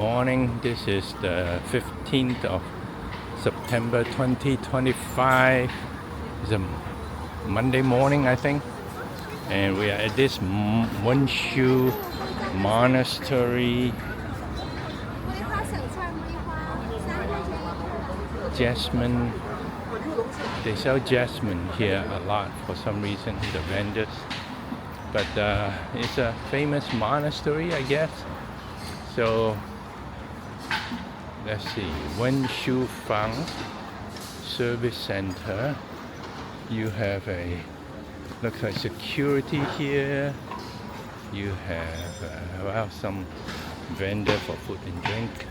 Morning, this is the 15th of September 2025. It's a Monday morning, I think, and we are at this Wenshu Monastery. Jasmine, they sell jasmine here a lot for some reason, the vendors. But it's a famous monastery, I guess. So let's see, Wenshu Fang Service Center. You have looks like security here. You have some vendor for food and drink,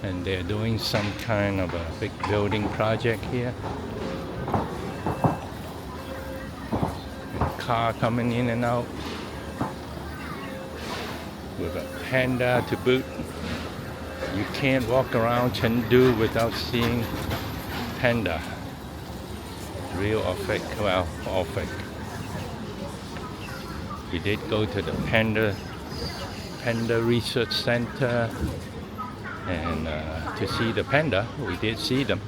and they're doing some kind of a big building project here. And car coming in and out with a panda to boot. You can't walk around Chengdu without seeing panda. Real or fake? Well, all fake. We did go to the panda research center and to see the panda. We did see them,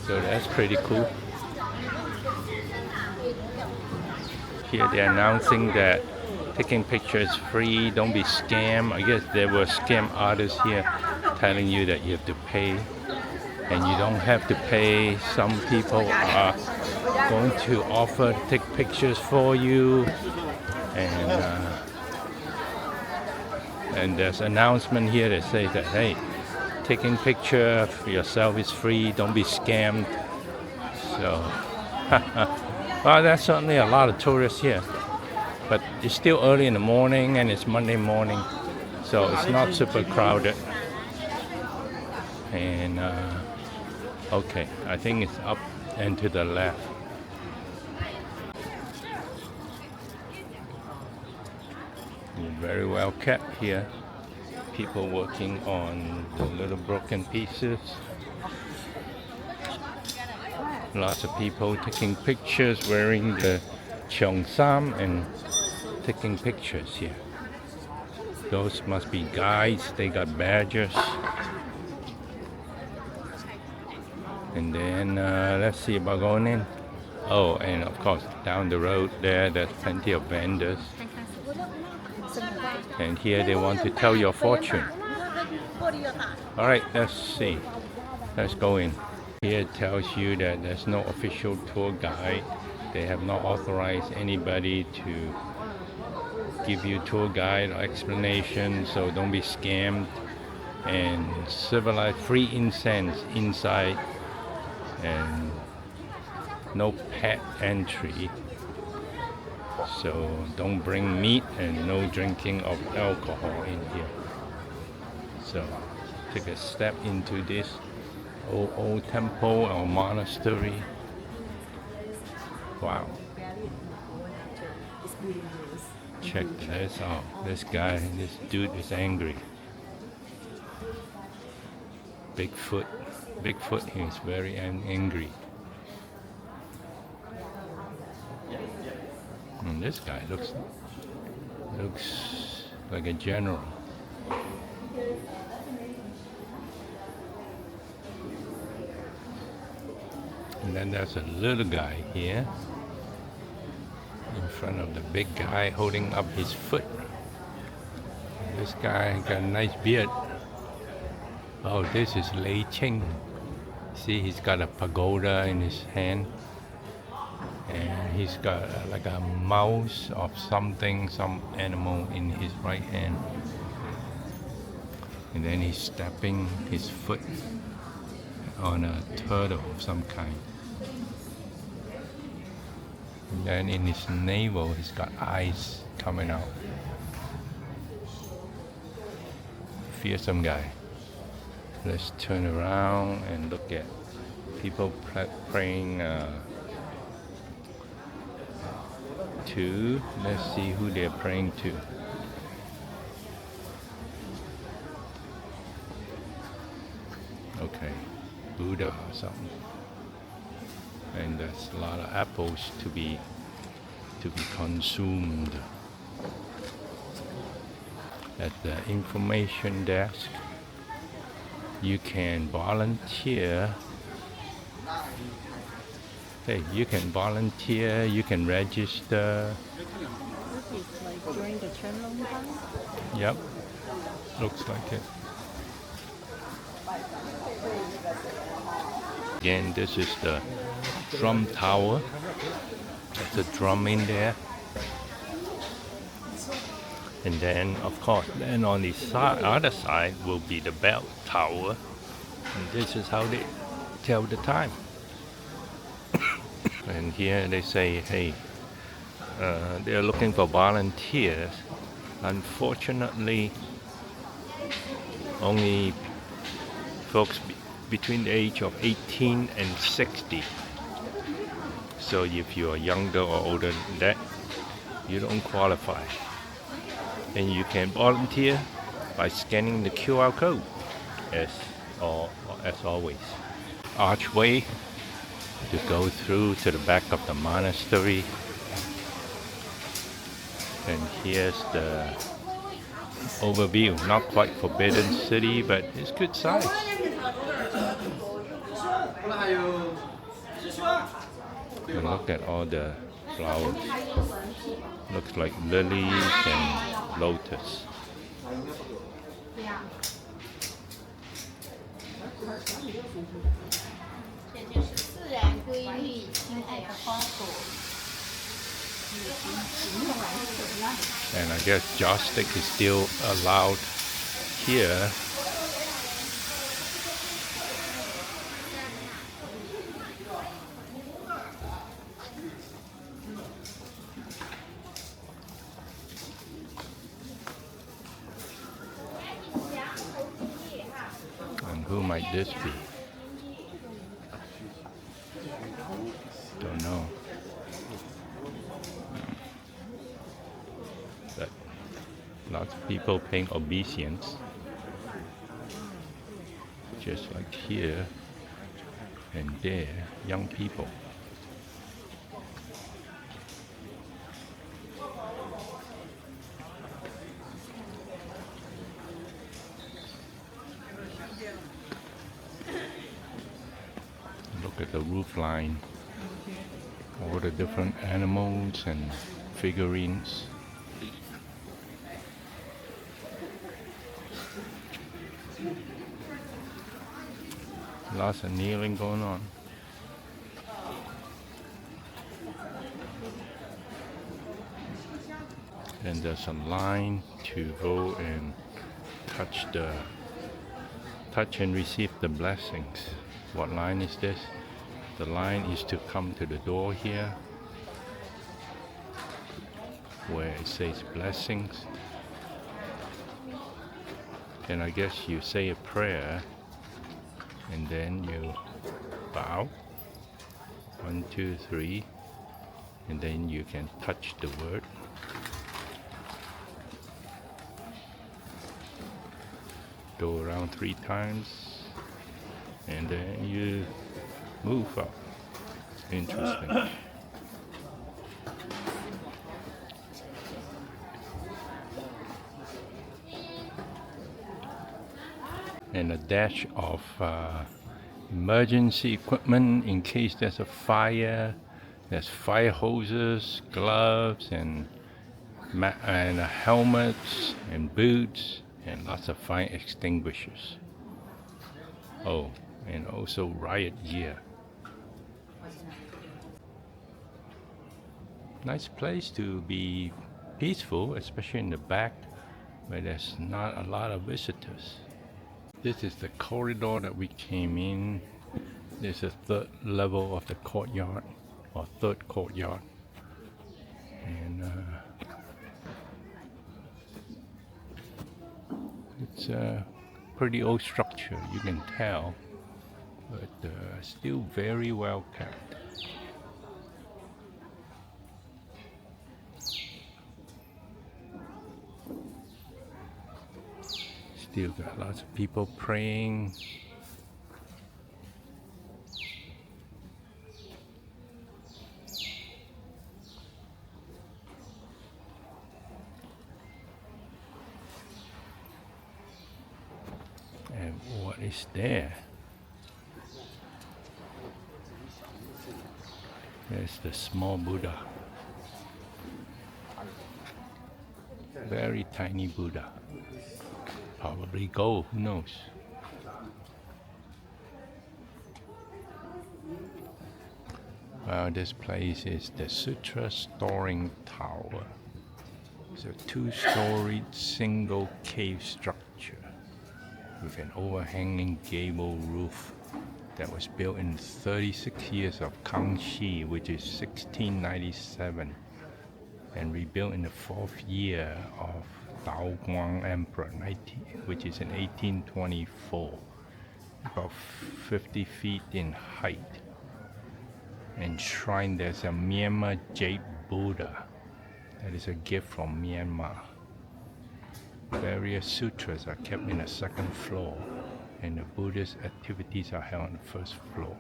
so that's pretty cool. Here they're announcing that taking pictures free, don't be scammed. I guess there were scam artists here telling you that you have to pay, and you don't have to pay. Some people are going to offer to take pictures for you, and there's an announcement here that says that, hey, taking picture of yourself is free, don't be scammed. So well, there's certainly a lot of tourists here, but it's still early in the morning and it's Monday morning, so it's not super crowded. And okay, I think it's up and to the left. Very well kept here. People working on the little broken pieces. Lots of people taking pictures, wearing the cheongsam and taking pictures here. Those must be guides. They got badges. And then let's see about going in. Oh, and of course down the road there's plenty of vendors. And here they want to tell your fortune. All right, let's see. Let's go in. Here it tells you that there's no official tour guide. They have not authorized anybody to give you tour guide or explanation, so don't be scammed. And civilized free incense inside, and no pet entry. So don't bring meat and no drinking of alcohol in here. So take a step into this old temple or monastery. Wow. Check this out. This dude is angry. Bigfoot is very angry. And this guy looks like a general. And then there's a little guy here in front of the big guy holding up his foot. And this guy got a nice beard. Oh, this is Lei Cheng. See, he's got a pagoda in his hand. And he's got like a mouse of something, some animal in his right hand. And then he's stepping his foot on a turtle of some kind. And then in his navel, he's got eyes coming out. Fearsome guy. Let's turn around and look at people praying to. Let's see who they're praying to. Okay, Buddha or something. And there's a lot of apples to be consumed. at the information desk. You can volunteer. Hey, you can volunteer, you can register. This is like during the Chengdu time. Yep, looks like it. Again, this is the drum tower. There's a drum in there. And then, of course, then on the other side will be the bell tower. And this is how they tell the time. And here they say, hey, they're looking for volunteers. Unfortunately, only folks between the age of 18 and 60. So if you are younger or older than that, you don't qualify. And you can volunteer by scanning the QR code, as always. Archway to go through to the back of the monastery. And here's the overview. Not quite Forbidden City, but it's good size. And look at all the flowers. Looks like lilies and lotus. And I guess joystick is still allowed here. And who might this be? Don't know. But lots of people paying obeisance, just like here and there, young people. Look at the roof line, all the different animals and figurines. Lots of kneeling going on. And there's a line to go and touch and receive the blessings. What line is this? The line is to come to the door here where it says blessings. And I guess you say a prayer and then you bow. 1, 2, 3. And then you can touch the word. Go around 3 times. And then you move up. Interesting. And a dash of emergency equipment in case there's a fire. There's fire hoses, gloves, and helmets and boots, and lots of fire extinguishers. Oh, and also riot gear. Nice place to be peaceful, especially in the back where there's not a lot of visitors. This is the corridor that we came in. This is the 3rd level of the courtyard, or 3rd courtyard. And it's a pretty old structure, you can tell, but still very well kept. Still got lots of people praying. what is there? There's the small Buddha. Very tiny Buddha. Probably gold, who knows? Well, this place is the Sutra Storing Tower. It's a two-storied single cave structure with an overhanging gable roof that was built in 36 years of Kangxi, which is 1697, and rebuilt in the 4th year of Daoguang Emperor, which is in 1824, about 50 feet in height. Enshrined there's a Myanmar jade Buddha that is a gift from Myanmar. Various sutras are kept in the 2nd floor, and the Buddhist activities are held on the 1st floor.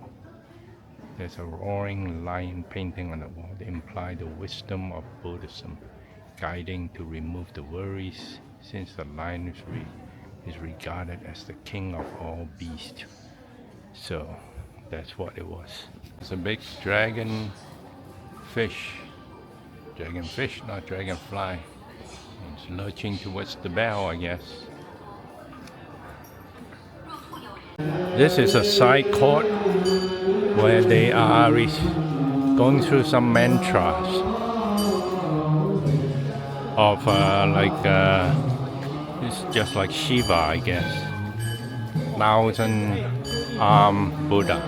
There's a roaring lion painting on the wall that implies the wisdom of Buddhism, guiding to remove the worries, since the lion is regarded as the king of all beasts. So that's what it was. It's a big dragon fish. Dragonfish, not dragonfly. It's lurching towards the bell, I guess. This is a side court where they are going through some mantras of it's just like Shiva, I guess. 1,000-armed Buddha.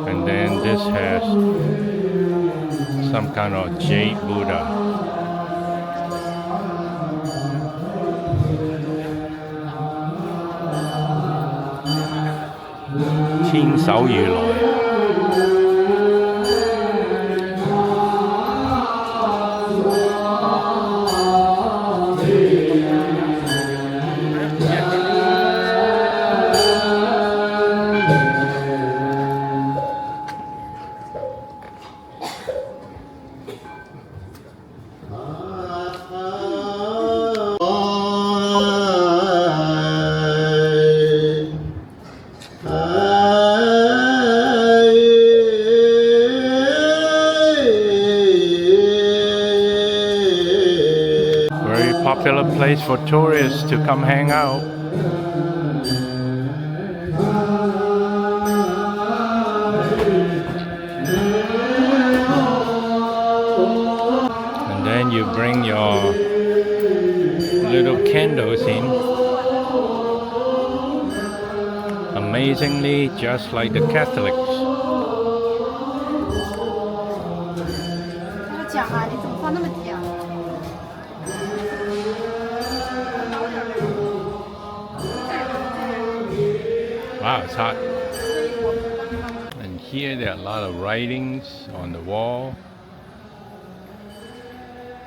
And then this has some kind of jade Buddha. 千手如來。Popular place for tourists to come hang out. And then you bring your little candles in. Amazingly, just like the Catholics. Wow, it's hot. And here there are a lot of writings on the wall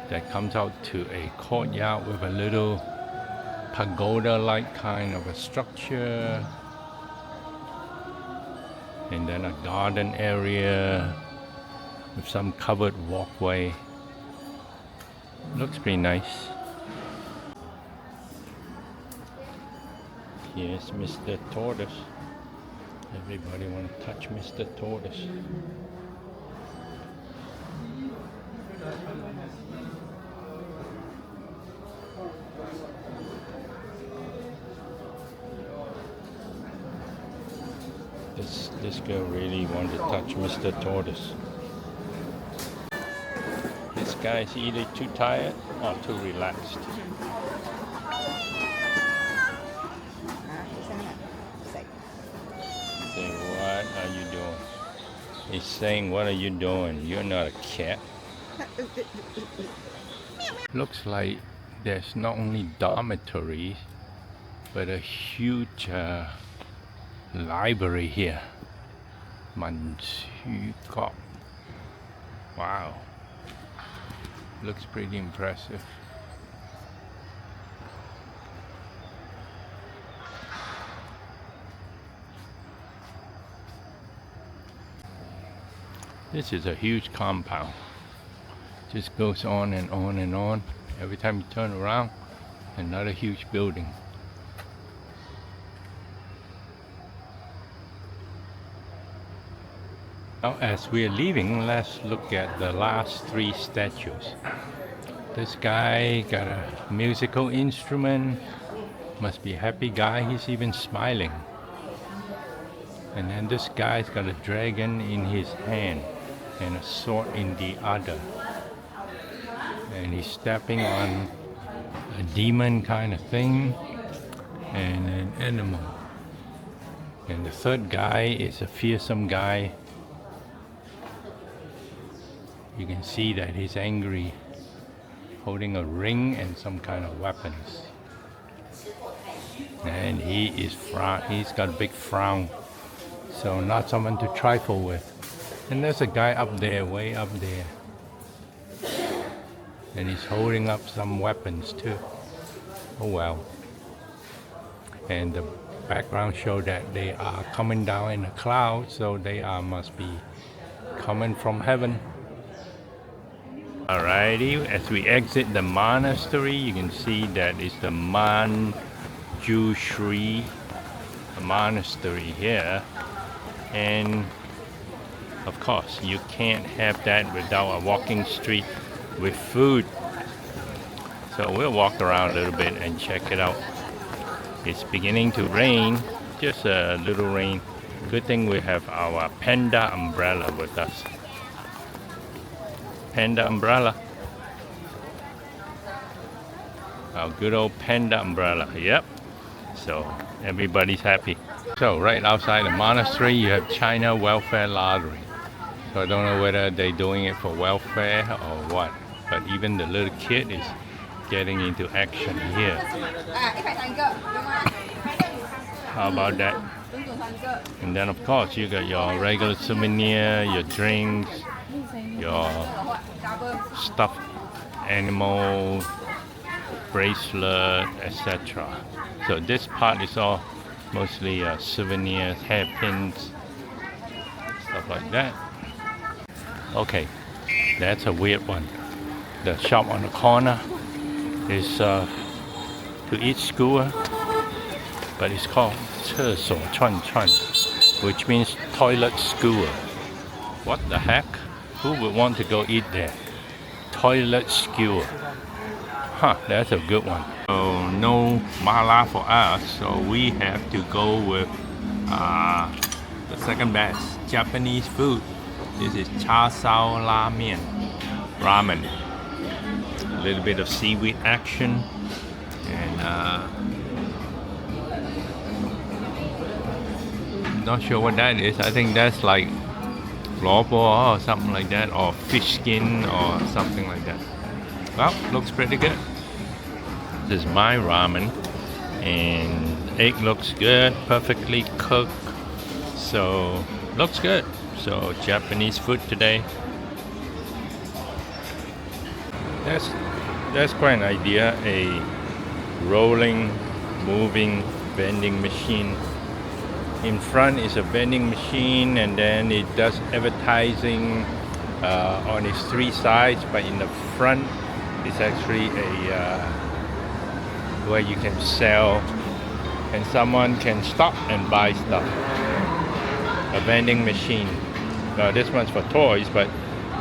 that comes out to a courtyard with a little pagoda-like kind of a structure. And then a garden area with some covered walkway. Looks pretty nice. Here's Mr. Tortoise. Everybody want to touch Mr. Tortoise. This girl really wanted to touch Mr. Tortoise. This guy's either too tired or too relaxed. Say, what are you doing? He's saying, what are you doing? You're not a cat. Looks like there's not only dormitories, but a huge library here. Wow. Looks pretty impressive. This is a huge compound. Just goes on and on and on. Every time you turn around, another huge building. Now, as we're leaving, let's look at the last three statues. This guy got a musical instrument. Must be a happy guy. He's even smiling. And then this guy's got a dragon in his hand and a sword in the other. And he's stepping on a demon kind of thing and an animal. And the third guy is a fearsome guy. You can see that he's angry, holding a ring and some kind of weapons. And he's got a big frown. So not someone to trifle with. And there's a guy up there, way up there. And he's holding up some weapons too. Oh well. And the background show that they are coming down in a cloud, so they must be coming from heaven. Alrighty, as we exit the monastery, you can see that it's the Manjushri monastery here. And of course, you can't have that without a walking street with food. So we'll walk around a little bit and check it out. It's beginning to rain, just a little rain. Good thing we have our panda umbrella with us. Panda umbrella. Our good old panda umbrella, yep. So everybody's happy. So right outside the monastery, you have China Welfare Lottery. So I don't know whether they're doing it for welfare or what. But even the little kid is getting into action here. How about that? And then of course you got your regular souvenir, your drinks, your stuffed animal, bracelet, etc. So this part is all mostly souvenirs, hairpins, stuff like that. Okay, that's a weird one. The shop on the corner is to eat skewer, but it's called 厕所串串, which means toilet skewer. What the heck? Who would want to go eat there? Toilet skewer. Huh, that's a good one. So no mala for us, so we have to go with the second best, Japanese food. This is cha sao ramen. A little bit of seaweed action, and not sure what that is. I think that's like lobo or something like that, or fish skin or something like that. Well, looks pretty good. This is my ramen, and egg looks good, perfectly cooked, so looks good. So Japanese food today. That's quite an idea, a rolling, moving vending machine. In front is a vending machine, and then it does advertising on its three sides, but in the front it's actually a where you can sell and someone can stop and buy stuff. A vending machine. Now this one's for toys, but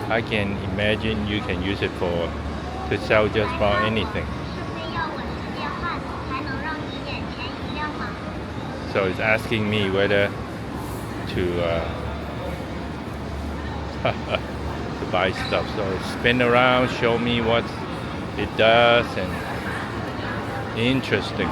I can imagine you can use it to sell just about anything. So it's asking me whether to to buy stuff. So spin around, show me what it does, and interesting.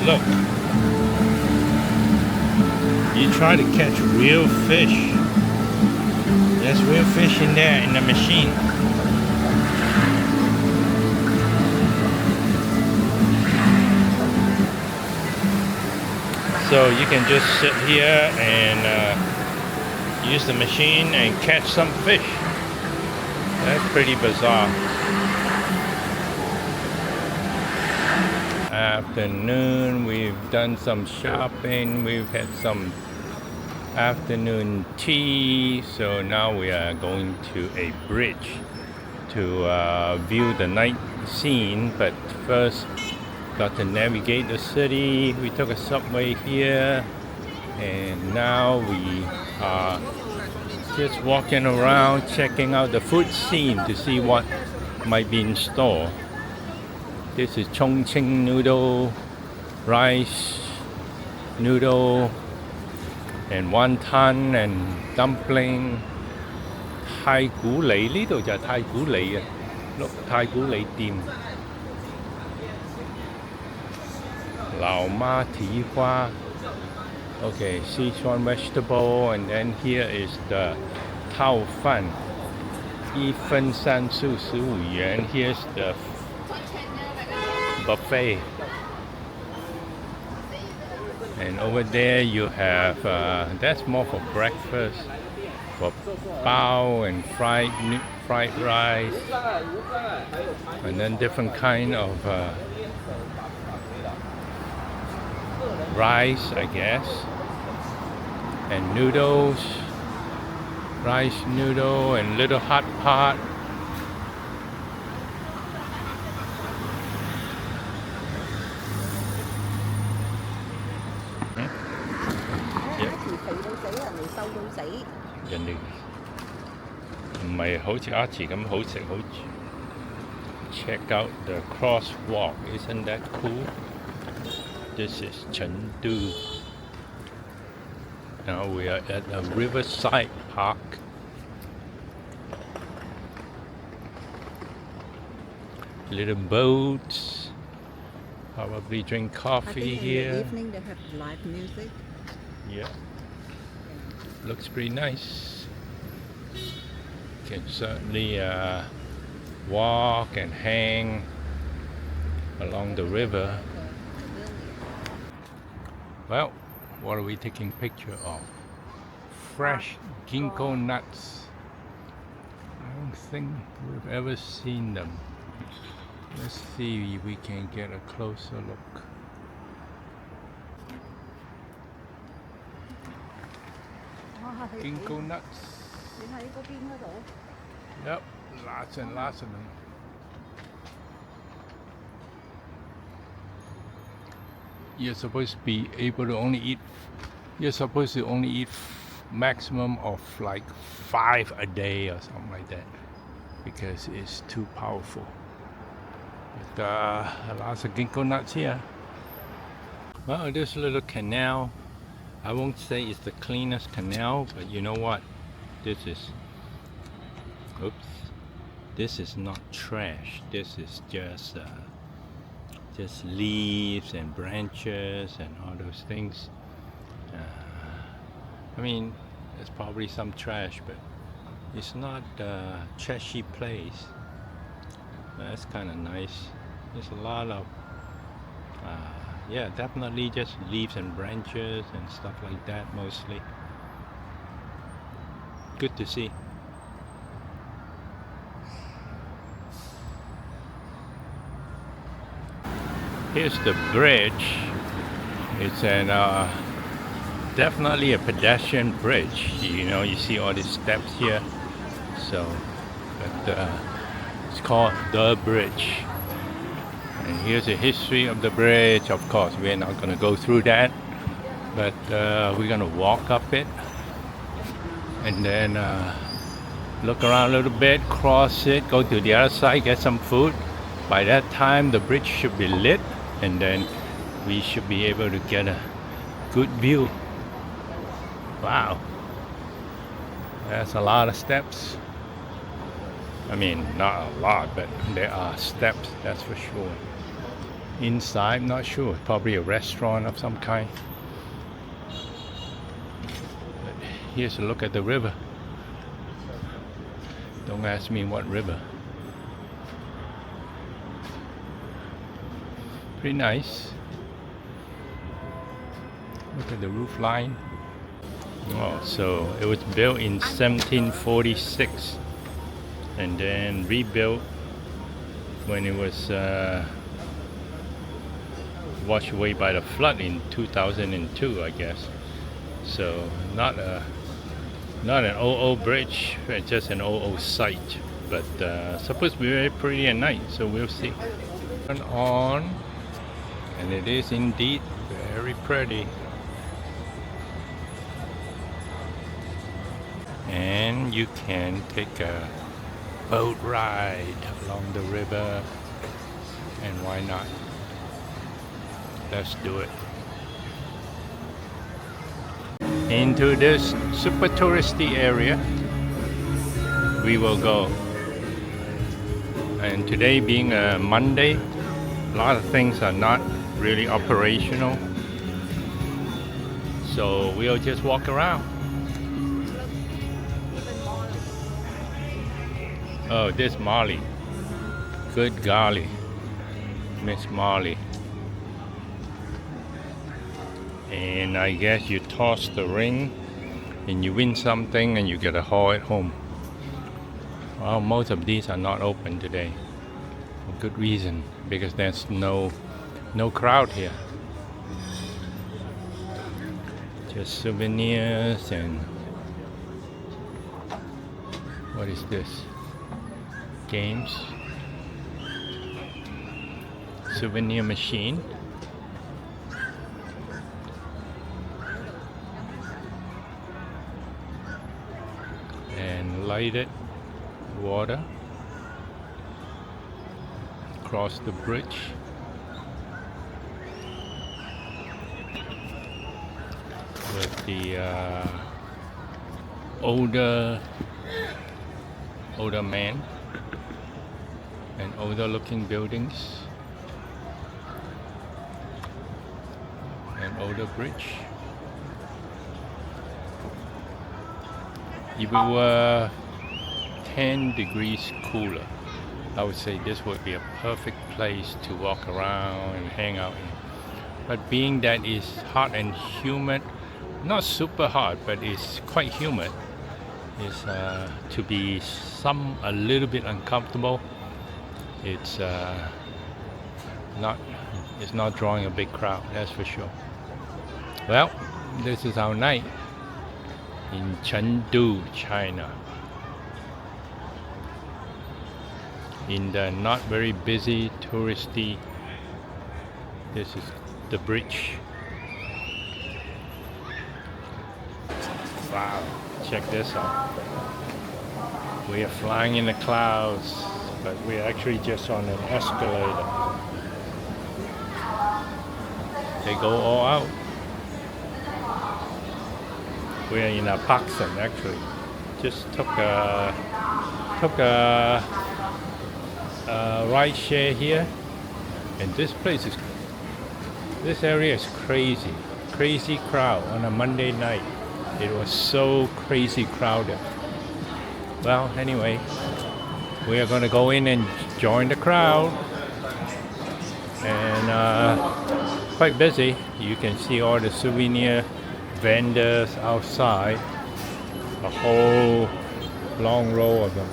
look. You try to catch real fish. There's real fish in there in the machine. So you can just sit here and use the machine and catch some fish. That's pretty bizarre. Afternoon, we've done some shopping, we've had some afternoon tea, so now we are going to a bridge to view the night scene, but first got to navigate the city. We took a subway here, and now we are just walking around checking out the food scene to see what might be in store. This is Chongqing noodle, rice noodle, and wonton and dumpling. 太古里呢度就係太古里啊，碌太古里店。老媽蹄花。Okay, Sichuan vegetable, and then here is the Tao Fan. 一分三素15元. Here's the buffet. And over there you have, that's more for breakfast, for bao and fried rice, and then different kind of rice, I guess, and noodles, rice noodle and little hot pot.人哋唔係好似阿慈咁好食好住。Check out the crosswalk, isn't that cool? This is Chengdu. Now we are at a riverside park. Little boats. Probably drink coffee here. In the evening they have live music. Yeah. Looks pretty nice. Can certainly walk and hang along the river. Well, what are we taking picture of? Fresh ginkgo nuts. I don't think we've ever seen them. Let's see if we can get a closer look. Ginkgo nuts. Yep, lots and lots of them. You're supposed to be able to only eat. You're supposed to only eat maximum of like 5 a day or something like that, because it's too powerful. But lots of ginkgo nuts here. Well, this little canal, I won't say it's the cleanest canal, but you know what? This is, oops, this is not trash. This is just leaves and branches and all those things. I mean, there's probably some trash, but it's not a trashy place. That's kind of nice. There's a lot of yeah, definitely just leaves and branches and stuff like that mostly. Good to see. Here's the bridge. It's an definitely a pedestrian bridge. You know, you see all these steps here. So, but it's called the bridge. And here's the history of the bridge. Of course, we're not going to go through that, but we're going to walk up it and then look around a little bit, cross it, go to the other side, get some food. By that time, the bridge should be lit, and then we should be able to get a good view. Wow, that's a lot of steps. I mean, not a lot, but there are steps, that's for sure. Inside, I'm not sure. Probably a restaurant of some kind. But here's a look at the river. Don't ask me what river. Pretty nice. Look at the roof line. Oh, so it was built in 1746 and then rebuilt when it was washed away by the flood in 2002, I guess. So not an old bridge, just an old site, but supposed to be very pretty at night, so we'll see. Turn on, and it is indeed very pretty. And you can take a boat ride along the river, and why not? Let's do it. Into this super touristy area we will go. And today being a Monday, a lot of things are not really operational, so we'll just walk around. Oh, this Molly. Good golly, Miss Molly. And I guess you toss the ring and you win something and you get a haul at home. Well, most of these are not open today. For good reason, because there's no crowd here. Just souvenirs and what is this? Games. Souvenir machine. And lighted water across the bridge. With the older man and older looking buildings and older bridge. If it were 10 degrees cooler, I would say this would be a perfect place to walk around and hang out in. But being that it's hot and humid, not super hot, but it's quite humid, it's to be a little bit uncomfortable. It's not drawing a big crowd, that's for sure. Well, this is our night in Chengdu, China. In the not very busy touristy, this is the bridge. Wow, check this out. We are flying in the clouds, but we're actually just on an escalator. They go all out. We're in a Pakistan actually. Just took a ride share here, and this area is crazy crowd on a Monday night. It was so crazy crowded. Well, anyway, we are going to go in and join the crowd, and quite busy. You can see all the souvenir vendors outside, a whole long row of them,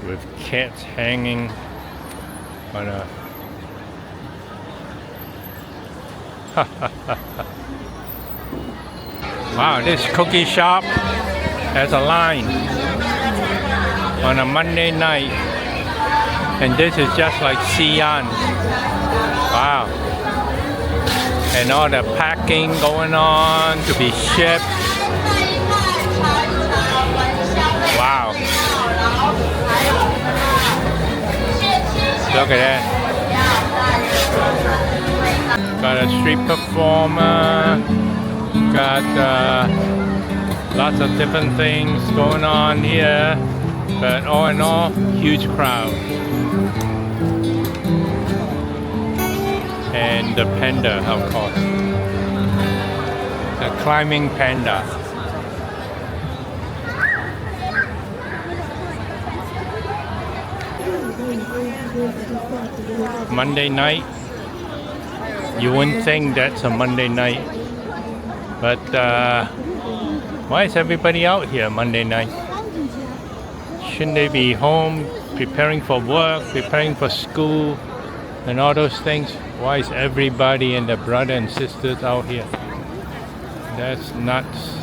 with cats hanging on a wow, this cookie shop has a line on a Monday night, and this is just like Xi'an. Wow. And all the packing going on to be shipped. Wow. Look at that. Got a street performer. Got lots of different things going on here. But all in all, huge crowd. and the panda, of course. The climbing panda. Monday night. You wouldn't think that's a Monday night, but why is everybody out here Monday night? Shouldn't they be home preparing for work, preparing for school, and all those things? Why is everybody and their brother and sisters out here? That's nuts.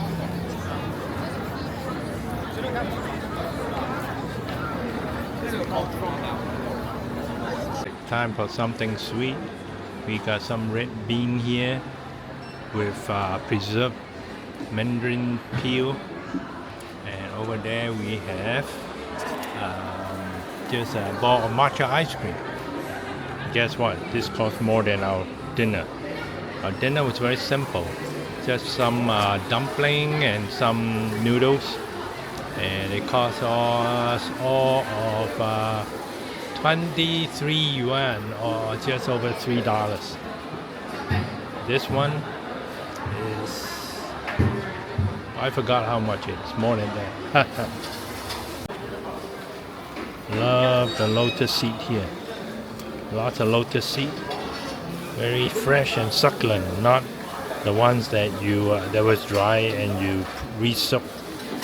Time for something sweet. We got some red bean here with preserved mandarin peel, and over there we have just a ball of matcha ice cream. Guess what? This cost more than our dinner. Our dinner was very simple, just some dumpling and some noodles, and it cost us all of 23 yuan, or just over $3. This one is, I forgot how much it is, more than that. Love the lotus seed here. Lots of lotus seed, very fresh and succulent, not the ones that that was dry and you re-soak,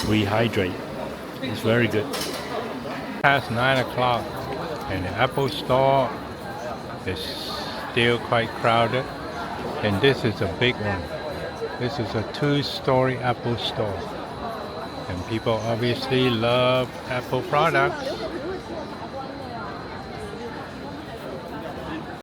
rehydrate. It's very good. Past 9 o'clock. And the Apple store is still quite crowded, and this is a big one. This is a 2-story Apple store, and people obviously love Apple products.